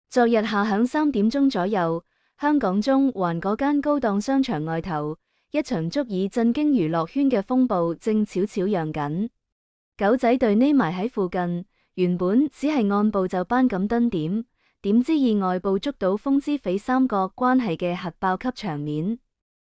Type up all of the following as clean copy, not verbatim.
昨日下響3點鐘左右，香港中環嗰間高檔商場外頭，一場足以震驚娛樂圈嘅風暴正悄悄揚緊。狗仔隊匿埋喺附近，原本只係按部就班咁蹲點，點知意外捕捉到瘋之匪三角關係嘅核爆級場面。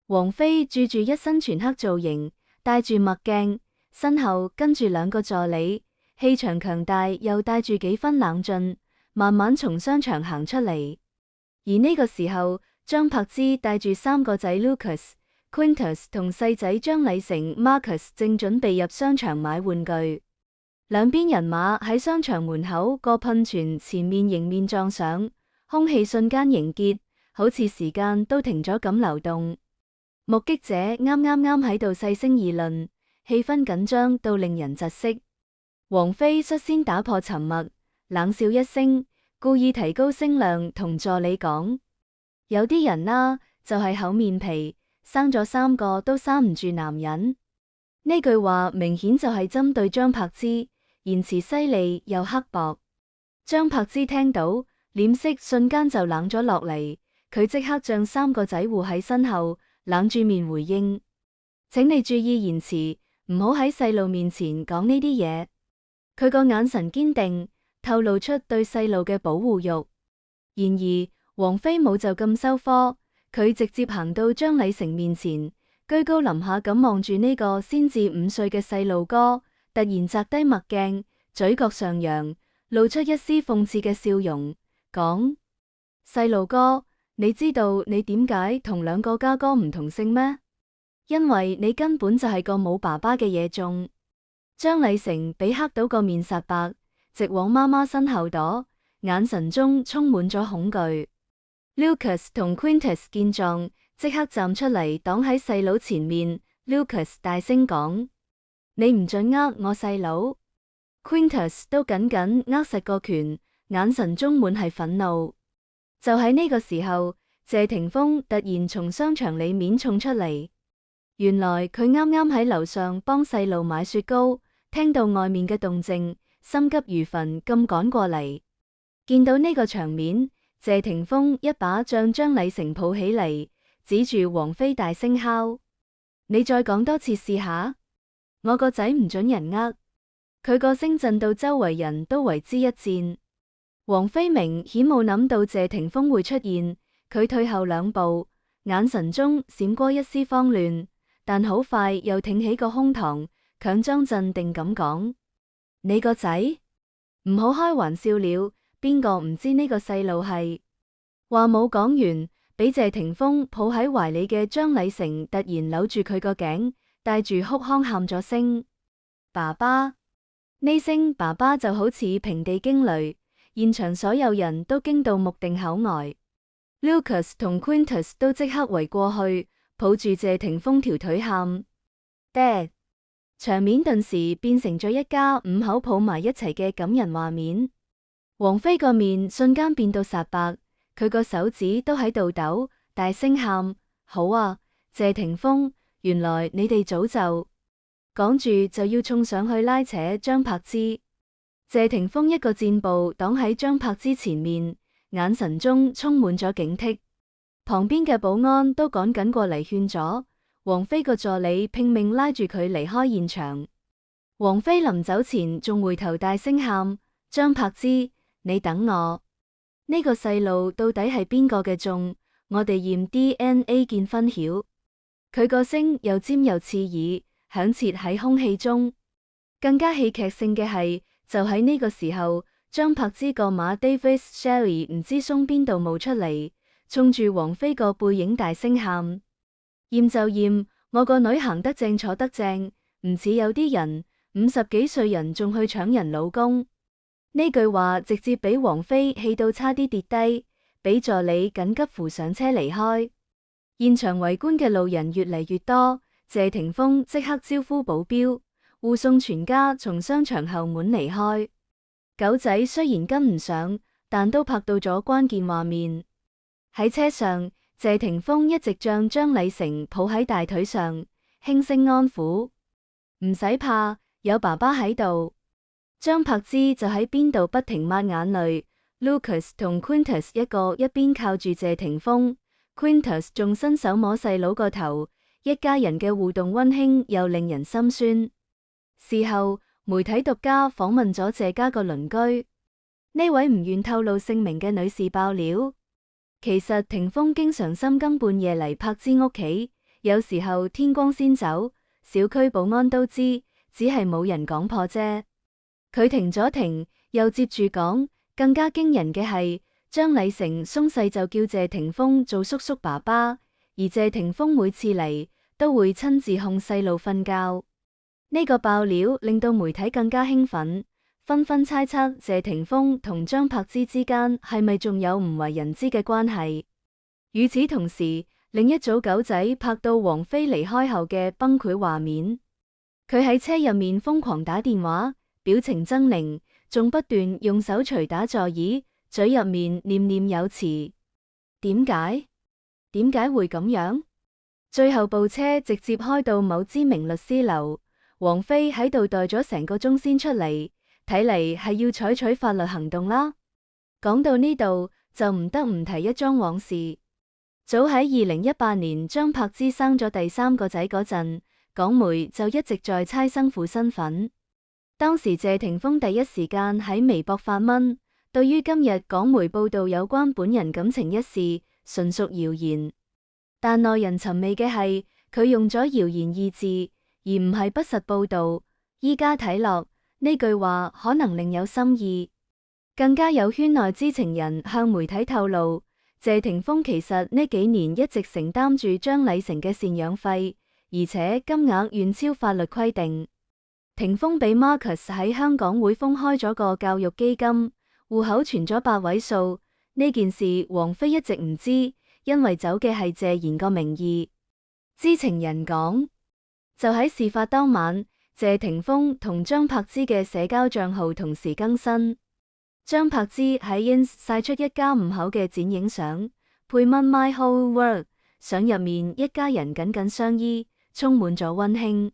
王菲著住一身全黑造型，戴住墨鏡，身後跟住2個助理，氣場強大又帶住幾分冷峻，慢慢從商場行出嚟。而呢個時候，張柏芝帶住3個仔 Lucas、Quintus 同細仔張禮成 Marcus 正準備入商場買玩具。兩邊人馬喺商場門口個噴泉前面迎面撞上，空氣瞬間凝結，好似時間都停咗咁流動。目擊者啱喺度細聲議論，氣氛緊張到令人窒息。王菲率先打破沉默，冷笑一聲，故意提高聲量同助理講：有啲人啦，就係厚面皮，生咗3個都閂唔住男人。呢句話明顯就係針對張柏芝，言辭犀利又刻薄。張柏芝聽到，臉色瞬間就冷咗落嚟，佢即刻將3個仔護喺身後，冷住面回應：請你注意言辭，唔好喺細路面前講呢啲嘢。佢個眼神堅定，透露出對細路嘅保護欲。然而，王菲冇就咁收科，佢直接行到張禮成面前，居高臨下咁望住呢個先至5歲嘅細路哥，突然摘低墨鏡，嘴角上揚，露出一絲諷刺嘅笑容，講：細路哥，你知道你點解同2個家哥唔同姓咩？因為你根本就係個冇爸爸嘅野種。張禮成俾黑到個面煞白，直往媽媽身後躲，眼神中充滿咗恐懼。Lucas 同 Quintus 見狀，即刻站出嚟擋喺細佬前面。Lucas 大聲講：你唔准呃我細佬。Quintus 都緊緊握實個拳，眼神中滿係憤怒。就喺呢個時候，謝霆鋒突然從商場裏面衝出嚟。原來佢啱喺樓上幫細路買雪糕，聽到外面嘅動靜，心急如焚咁趕過嚟。見到呢個場面，謝霆鋒一把將張禮成抱起嚟，指住王菲大聲敲：你再講多次試下，我個仔唔准人呃。佢個聲震到周圍人都為之一戰。王菲明顯冇諗到謝霆鋒會出現，佢退後2步，眼神中閃過一絲慌亂，但好快又挺起個胸膛，強裝鎮定咁講：你個仔？唔好開玩笑了，邊個唔知呢個細路係？話冇講完，俾謝霆鋒抱喺懷裏嘅張禮成突然扭住佢個頸，帶住哭腔喊咗聲爸爸。呢聲爸爸就好似平地驚雷，現場所有人都驚到目定口呆。Lucas 同 Quintus 都即刻圍過去，抱住謝霆鋒條腿喊爹。場面頓時變成咗一家5口抱埋一齊嘅感人畫面。王菲個面瞬間變到煞白，佢個手指都喺度抖，大聲喊：好啊，謝霆鋒，原來你哋早就……講住就要衝上去拉扯張柏芝。謝霆鋒一個箭步擋喺張柏芝前面，眼神中充滿咗警惕。旁邊嘅保安都趕緊過嚟勸阻。王菲個助理拼命拉住佢離開現場。王菲臨走前仲回頭大聲喊：張柏芝，你等我！呢個細路到底係邊個嘅種？我哋驗 DNA 見分曉。佢個聲又尖又刺耳，響徹喺空氣中。更加戲劇性嘅係，就喺呢個時候，張柏芝個馬 Davis Sherry 唔知鬆邊度冒出嚟，衝住王菲個背影大聲喊：驗就驗，我個女行得正坐得正，唔似有啲人50幾歲人仲去搶人老公。呢句話直接俾王菲氣到差啲跌低，俾助理緊急扶上車離開。現場圍觀嘅路人越嚟越多，謝霆鋒即刻招呼保鏢，護送全家從商場後門離開。狗仔雖然跟唔上，但都拍到咗關鍵畫面。喺車上，謝霆鋒一直將張禮成抱喺大腿上，輕聲安撫：唔使怕，有爸爸喺度。張柏芝就喺邊度不停抹眼淚， Lucas 同 Quintus 一個一邊靠住謝霆鋒，Quintus 仲伸手摸細佬個頭，一家人嘅互動溫馨又令人心酸。事後，媒體獨家訪問咗謝家個鄰居，呢位唔願透露姓名嘅女士爆料，其實霆鋒經常深更半夜嚟柏芝屋企，有時候天光先走，小區保安都知，只係冇人講破啫。佢停咗停，又接住講，更加驚人嘅係張禮成鬆勢就叫謝霆鋒做叔叔爸爸，而謝霆鋒每次嚟都會親自哄細路瞓覺。呢個爆料令到媒體更加興奮，紛紛猜測謝霆鋒同張柏芝之間係咪仲有唔為人知嘅關係。與此同時，另一組狗仔拍到王菲離開後嘅崩潰畫面，佢喺車入面瘋狂打電話，表情猙獰，仲不斷用手捶打座椅，嘴入面念念有詞。點解會咁樣？最後部車直接開到某知名律師樓，王菲喺度待咗成個鐘先出嚟，睇嚟係要採取法律行動啦。講到呢度就唔得唔提一樁往事。早喺2018年張柏芝生咗第3個仔嗰陣，港媒就一直在猜生父身份。當時謝霆鋒第一時間喺微博發文，對於今日港媒報道有關本人感情一事，純屬謠言。但耐人尋味嘅係，佢用咗謠言二字，而唔係不實報道。依家睇落，呢句話可能另有深意。更加有圈內知情人向媒體透露，謝霆鋒其實呢幾年一直承擔住張禮成嘅贍養費，而且金額遠超法律規定。霆鋒俾 Marcus 喺香港匯豐開咗個教育基金，戶口存咗8位數。呢件事王菲一直唔知，因為走嘅係謝賢個名義。知情人講，就喺事發當晚，謝霆鋒同張柏芝嘅社交賬號同時更新。張柏芝喺 Ins 曬出一家5口嘅剪影相，配文 My Whole World， 相入面一家人緊緊相依，充滿咗溫馨。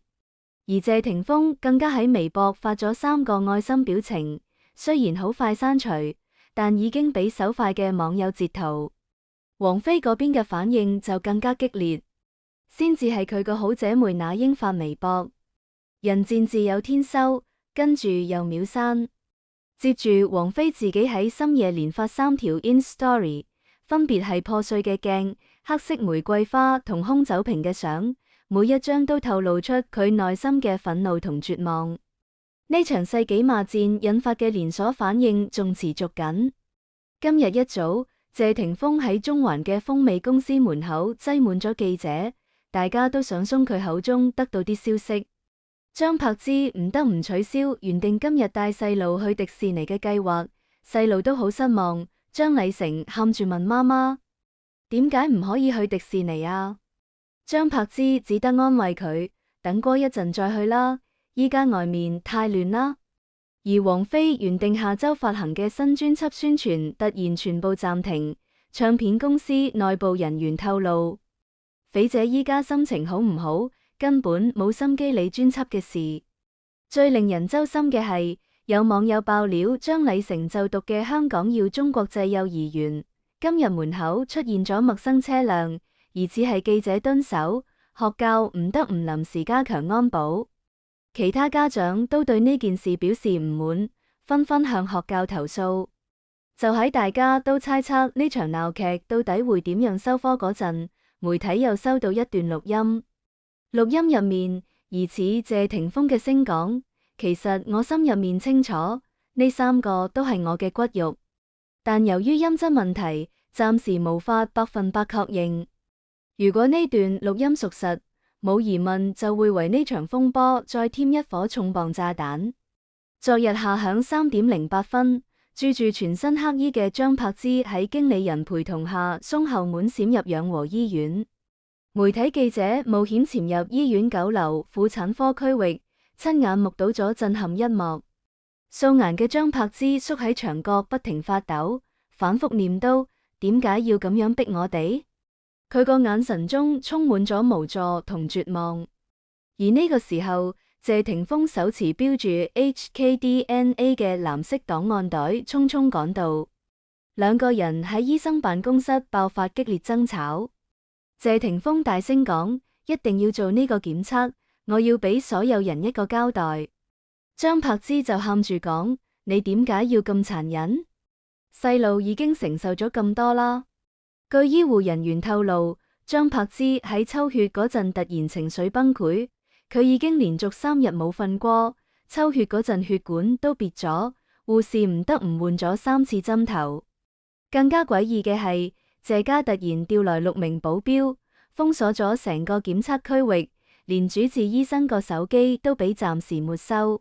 而謝霆鋒更加喺微博發咗3個愛心表情，雖然好快刪除，但已經俾手快嘅網友截圖。王菲嗰邊嘅反應就更加激烈，先至係佢個好姐妹那英發微博，人賤自有天收，跟住又秒刪。接住王菲自己喺深夜連發3條 Ins Story， 分別係破碎嘅鏡、黑色玫瑰花同空酒瓶嘅相，每一張都透露出佢內心嘅憤怒同絕望。呢場世紀罵戰引發嘅連鎖反應仲持續緊。今日一早，謝霆鋒喺中環嘅風味公司門口擠滿咗記者，大家都想從佢口中得到啲消息。張柏芝唔得唔取消原定今日帶細路去迪士尼嘅計劃，細路都好失望。張禮成喊住問媽媽：點解唔可以去迪士尼啊？張柏芝只得安慰佢：等過一陣再去啦，依家外面太亂啦。而王菲原定下周發行嘅新專輯宣傳突然全部暫停，唱片公司內部人員透露，肥姐依家心情好唔好？根本冇心機理專輯嘅事。最令人揪心嘅係，有網友爆料張禮成就讀嘅香港耀中國際幼兒園，今日門口出現咗陌生車輛，疑似係記者蹲守，學校唔得唔臨時加強安保。其他家長都對呢件事表示唔滿，紛紛向學校投訴。就喺大家都猜測呢場鬧劇到底會點樣收科嗰陣，媒體又收到一段錄音。錄音入面，疑似謝霆鋒嘅聲講：其實我心入面清楚，呢3個都係我嘅骨肉，但由於音質問題，暫時無法100%確認。如果呢段錄音屬實，冇疑問就會為呢場風波再添一顆重磅炸彈。昨日下響3點08分，著住全身黑衣嘅張柏芝喺經理人陪同下，鬆後門閃入養和醫院。媒體記者冒險潛入醫院9樓婦產科區域，親眼目睹咗震撼一幕。素顏嘅張柏芝縮喺牆角不停發抖，反覆念叨：點解要咁樣逼我哋？佢個眼神中充滿咗無助同絕望。而呢個時候，謝霆鋒手持標住 HKDNA 嘅藍色檔案袋匆匆趕到。兩個人喺醫生辦公室爆發激烈爭吵。謝霆鋒大聲講：一定要做呢個檢測，我要俾所有人一個交代。張柏芝就喊住講：你點解要咁殘忍？細路已經承受咗咁多啦。據醫護人員透露，張柏芝喺抽血嗰陣突然情緒崩潰，佢已經連續3日冇瞓過，抽血嗰陣血管都別咗，護士唔得唔換咗3次針頭。更加詭異嘅係，謝家突然調來6名保鏢，封鎖咗成個檢測區域，連主治醫生個手機都俾暫時沒收。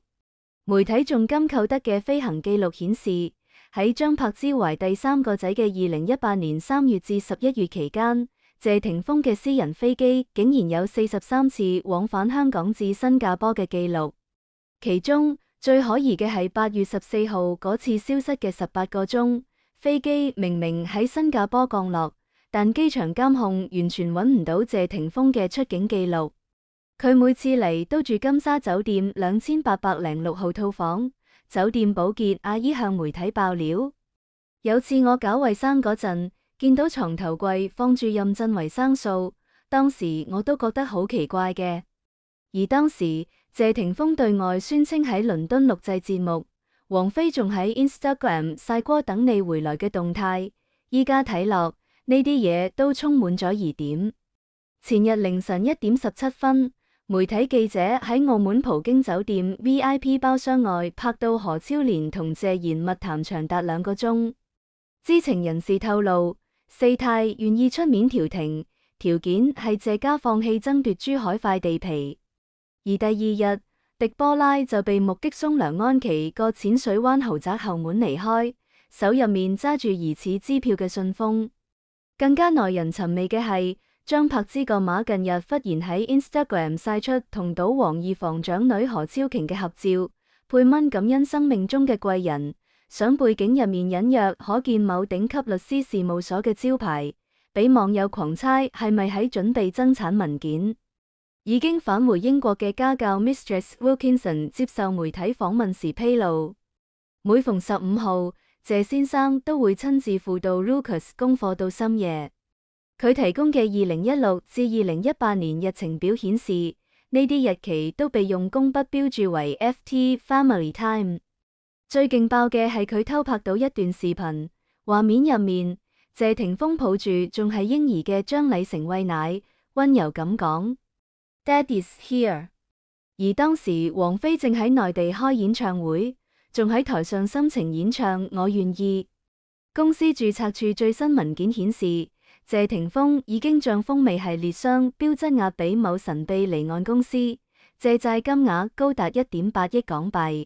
媒體仲金扣得嘅飛行記錄顯示，喺張柏芝懷第3個仔嘅2018年3月至11月期間，謝霆鋒嘅私人飛機竟然有43次往返香港至新加坡嘅記錄。其中最可疑嘅係8月14號嗰次消失嘅18個鐘，飛機明明喺新加坡降落，但機場監控完全揾唔到謝霆鋒嘅出境記錄。佢每次嚟都住金沙酒店2806號套房。酒店保潔阿姨向媒體爆料，有次我搞衛生嗰陣，見到床頭櫃放住妊娠維生素，當時我都覺得好奇怪嘅。而當時謝霆鋒對外宣稱喺倫敦錄製節目，王菲仲喺 Instagram 曬過等你回來嘅動態，依家睇落呢啲嘢都充滿咗疑點。前日凌晨1點17分。媒體記者喺澳門葡京酒店 VIP 包廂外拍到何超蓮同謝賢密談長達2個鐘。知情人士透露，四太願意出面調停，條件係謝家放棄爭奪珠海塊地皮。而第2日，狄波拉就被目擊送梁安琪個淺水灣豪宅後門離開，手入面揸住疑似支票嘅信封。更加耐人尋味嘅係，張柏芝個馬近日忽然喺 Instagram 曬出同賭王二房長女何超瓊嘅合照，配文感恩生命中嘅貴人，相背景入面隱約可見某頂級律師事務所嘅招牌，俾網友狂猜係咪喺準備增產文件。已經返回英國嘅家教 Mistress Wilkinson 接受媒體訪問時披露，每逢15號，謝先生都會親自輔導 Lucas 功課到深夜。佢提供嘅2016至2018年日程表顯示，呢啲日期都被用工筆標注為 FT Family Time。最勁爆嘅係佢偷拍到一段視頻，畫面入面謝霆鋒抱住仲係嬰兒嘅張禮成餵奶，溫柔咁講 Daddy's here。而當時王菲正喺內地開演唱會，仲喺台上深情演唱我願意。公司註冊處最新文件顯示，謝霆鋒已經將風味系列商標質押俾某神秘離岸公司，借債金額高達1.8億港幣。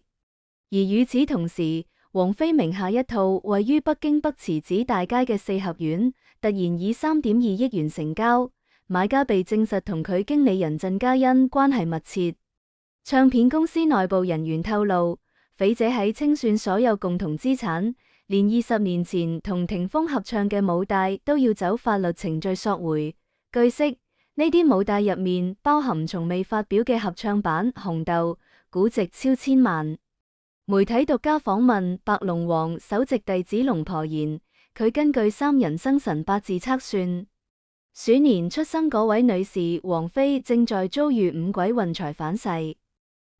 而與此同時，王菲名下一套位於北京北池子大街嘅4合院，突然以3.2億元成交，買家被證實同佢經理人鄭嘉欣關係密切。唱片公司內部人員透露，匪者喺清算所有共同資產，連20年前同霆鋒合唱嘅母帶都要走法律程序索回。據悉，呢啲母帶入面包含從未發表嘅合唱版《紅豆》，估值超千萬。媒體獨家訪問白龍王首席弟子龍婆言，佢根據3人生辰八字測算，鼠年出生嗰位女士王菲正在遭遇五鬼運財反噬。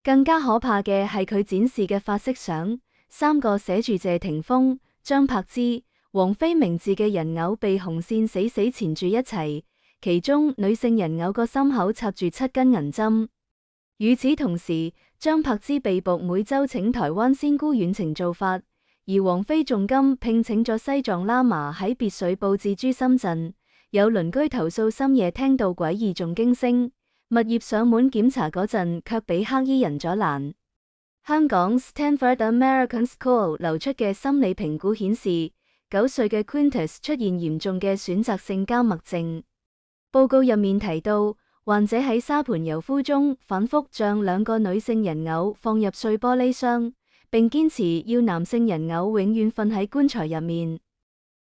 更加可怕嘅係佢展示嘅髮色相，3個寫住謝霆鋒、張柏芝、王菲名字嘅人偶被紅線死死纏住一齊，其中女性人偶個心口插住7根銀針。與此同時，張柏芝被捕每周請台灣仙姑遠程做法，而王菲重金聘請咗西藏喇嘛喺別墅布置諸深圳。有鄰居投訴深夜聽到詭異誦經聲，物業上門檢查嗰陣卻俾黑衣人阻攔。香港 Stanford American School 流出嘅心理評估顯示，9歲嘅 Quintus 出現嚴重嘅選擇性緘默症。報告入面提到，患者喺沙盤游敷中反覆將2個女性人偶放入碎玻璃箱，並堅持要男性人偶永遠瞓喺棺材入面。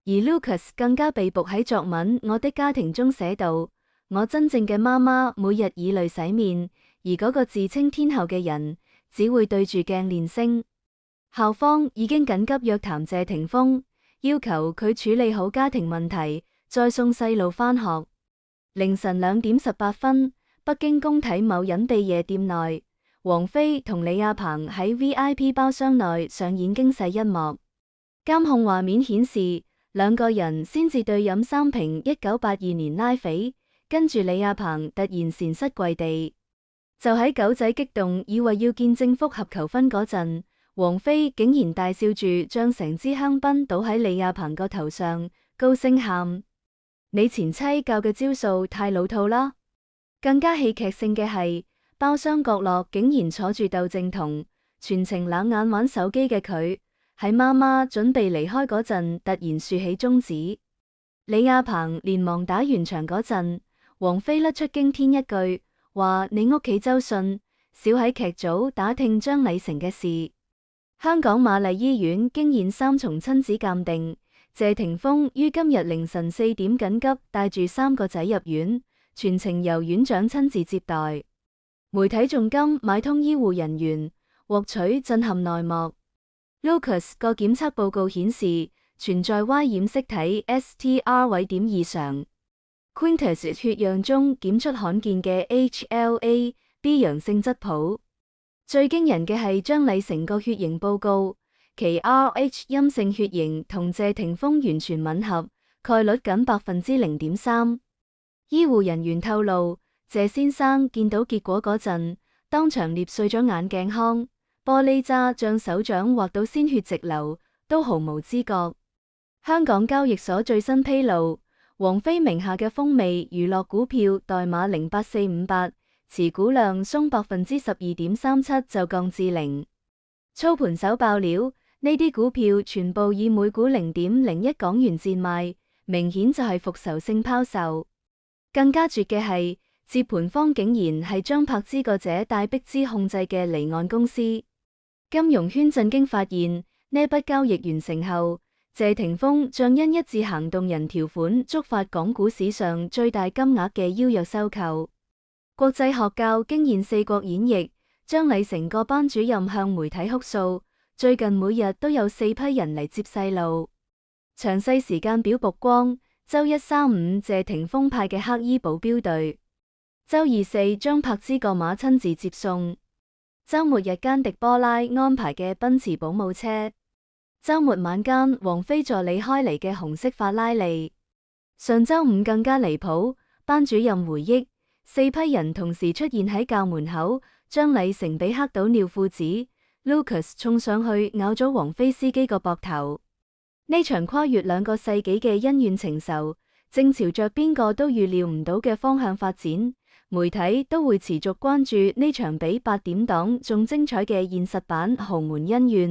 而 Lucas 更加被捕喺作文《我的家庭》中寫道：我真正嘅媽媽每日以淚洗面，而嗰個自稱天后嘅人只會對住鏡練聲。校方已經緊急約談謝霆鋒，要求佢處理好家庭問題，再送細路返學。凌晨2:18，北京工體某隱蔽夜店內，王菲同李亞鵬喺 VIP 包廂內上演驚世一幕。監控畫面顯示，兩個人先至對飲3瓶1982年拉菲，跟住李亞鵬突然禪膝跪地。就喺狗仔激動以為要見證復合求婚嗰陣，王菲竟然大笑住將成支香檳倒喺李亞鵬個頭上，高聲喊：你前妻教嘅招數太老套啦！更加戲劇性嘅係，包廂角落竟然坐住竇靖童，全程冷眼玩手機嘅佢，喺媽媽準備離開嗰陣突然豎起中指。李亞鵬連忙打完場嗰陣，王菲甩出驚天一句，話你屋企周迅，少喺劇組打聽張禮成嘅事。香港瑪麗醫院經驗3重親子鑑定，謝霆鋒於今日凌晨4點緊急帶住3個仔入院，全程由院長親自接待。媒體重金買通醫護人員，獲取震撼內幕。Lucas 個檢測報告顯示存在 Y 染色體 STR 位點異常。Quintus 血樣中檢出罕見嘅 HLA-B 陽性質譜。最驚人嘅係張禮成個血型報告，其 Rh 陰性血型同謝霆鋒完全吻合，概率僅0.3%。醫護人員透露，謝先生見到結果嗰陣，當場捏碎咗眼鏡框，玻璃渣將手掌劃到鮮血直流，都毫無知覺。香港交易所最新披露，王菲名下嘅風味娛樂股票代碼08458。持股量鬆12.37%就降至0。操盤手爆料，呢啲股票全部以每股0.01港元賤賣，明顯就係復仇性拋售。更加絕嘅係，接盤方竟然係張柏芝個姐戴碧芝控制嘅離岸公司。金融圈震驚發現，呢筆交易完成後，謝霆鋒將因一致行動人條款觸發港股史上最大金額嘅邀約收購。國際學教驚現4國演繹，張禮成個班主任向媒體哭訴，最近每日都有4批人嚟接細路。詳細時間表曝光：周1、3、5謝霆鋒派嘅黑衣保鏢隊，周2、4張柏芝個馬親自接送，周末日間迪波拉安排嘅奔馳保姆車，周末晚間王菲助理開嚟嘅紅色法拉利。上周5更加離譜，班主任回憶。4批人同時出現喺教門口，張禮成俾嚇到尿褲子 ，Lucas 衝上去咬咗王菲司機個膊頭。呢場跨越2個世紀嘅恩怨情仇，正朝着邊個都預料唔到嘅方向發展。媒體都會持續關注呢場比8點檔仲精彩嘅現實版豪門恩怨。